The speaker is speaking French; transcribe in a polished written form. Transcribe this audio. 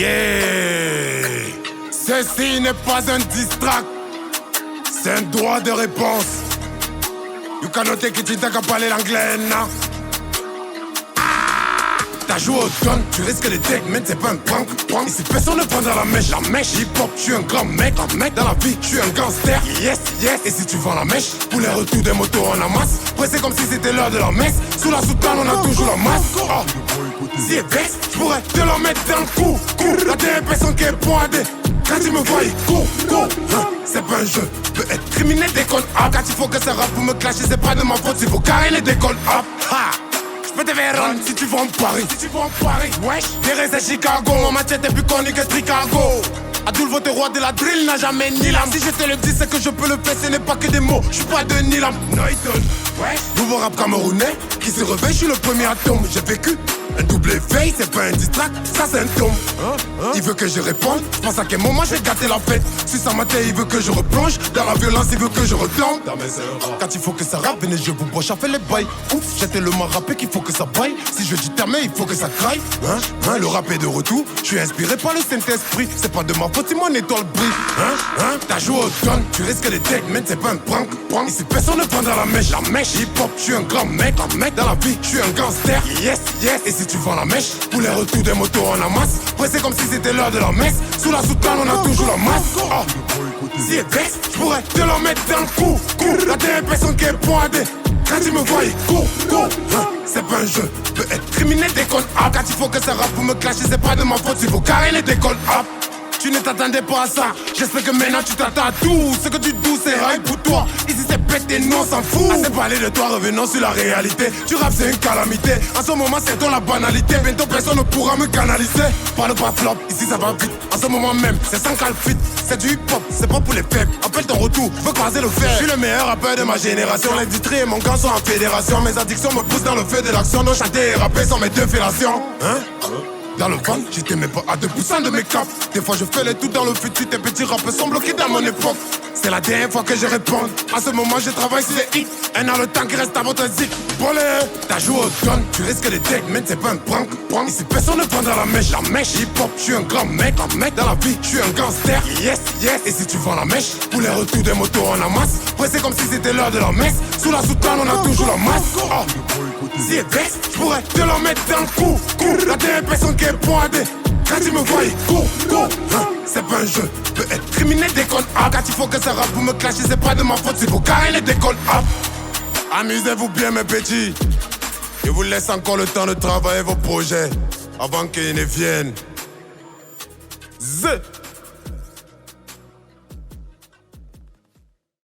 Yeah. Ceci n'est pas un distract, c'est un droit de réponse. You cannot take it, t'as qu'à parler l'anglais, non? T'as joué au gun, tu risques les decks, mais c'est pas un prank. Ici personne ne prend dans la mèche. Hip-hop, je suis un grand mec. Dans la vie, je suis un gangster. Yes. Et si tu vends la mèche, pour les retours des motos en amasse. Pressé comme si c'était l'heure de la messe. Sous la soutane, on a toujours la masse. Si est vexé, je pourrais te la mettre dans le cou. La dernière personne qui est pointée. Quand tu me vois, il court. C'est pas un jeu, je peux être criminel, décolle up. Quand il faut que ça rappe pour me clasher, c'est pas de ma faute. Il faut carrer les décolle up. J'peux te faire run si tu vas en Paris. Wesh, des restes à Chicago. Mon machette est plus connu que Chicago. Adul, votre roi de la drill n'a jamais ni l'âme. Si je te le dis, c'est que je peux le faire, ce n'est pas que des mots. J'suis pas de Nilam. No, it don't. Wesh, nouveau rap camerounais qui se réveille, j'suis le premier atome. J'ai vécu un double effet, c'est pas un distract, ça c'est un tome. Il veut que je réponde, j'pense à quel moment j'ai gâté la fête. Si ça m'a il veut que je replonge. Dans la violence, il veut que je retombe. Quand il faut que ça rappe, venez, je vous broche à faire les bails. Ouf, j'étais le mal rappé qu'il faut que ça baille. Si je dis ta main, il faut que ça craille. Le rap est de retour, je suis inspiré par le Saint-Esprit. C'est pas de ma faute si mon étoile brille. T'as joué au gun, tu risques les decks, mais c'est pas un prank. Ici personne ne prend dans la mèche. Hip-hop, je suis un grand mec. Dans la vie, je suis un gangster. Yes. Et si tu vends la mèche, pour les retours des motos en amasse. Pressé comme si c'était l'heure de la messe. Sous la soutane, on a toujours la masse. Si est vexé, je pourrais te la mettre dans le cou. La dernière personne qui est pointée. Quand tu me vois, il court. C'est pas un jeu, je peux être criminel, décolle up. Quand il faut que ça rappe pour me clasher, c'est pas de ma faute. Il faut carrer les décolle up. Tu ne t'attendais pas à ça, j'espère que maintenant tu t'attends à tout. Ce que tu douces c'est rail pour toi. Ici c'est pété, non on s'en fout. Assez parlé de toi, revenons sur la réalité. Tu rappes c'est une calamité, en ce moment c'est dans la banalité. Bientôt personne ne pourra me canaliser. Parle pas flop, ici ça va vite. En ce moment même, c'est sans calfit. C'est du hip hop, c'est pas pour les faibles. Appelle ton retour, veux croiser le fer. Je suis le meilleur rappeur de ma génération. L'industrie et mon gars sont en fédération. Mes addictions me poussent dans le feu de l'action. Donc chanter et rapper sont mes deux fellations. Dans le van, j'étais même pas à 2% de mes caps. Des fois je fais les tout dans le futur. Tes petits rappeurs sont bloqués dans mon époque. C'est la dernière fois que je réponds. À ce moment je travaille sur les hits. Un an le temps qui reste à votre zik. Brûlé, t'as joué au gun, tu risques les decks, mais c'est pas un prank. Ici personne ne prend dans la mèche. Hip-hop, je suis un grand mec. Dans la vie, je suis un gangster. Yes. Et si tu vends la mèche, pour les retours des motos en amasse. Pressé comme si c'était l'heure de la messe. Sous la soutane, on a toujours la masse. Si est vexé, je pourrais te la mettre dans le cou. La dernière personne qui est pointée. Quand tu me vois, il court. C'est pas un jeu, je peux être criminel, décolle up. Quand il faut que ça rappe pour me clasher, c'est pas de ma faute. Il faut carrer les décolle up. Amusez-vous bien mes petits. Je vous laisse encore le temps de travailler vos projets avant qu'ils ne viennent.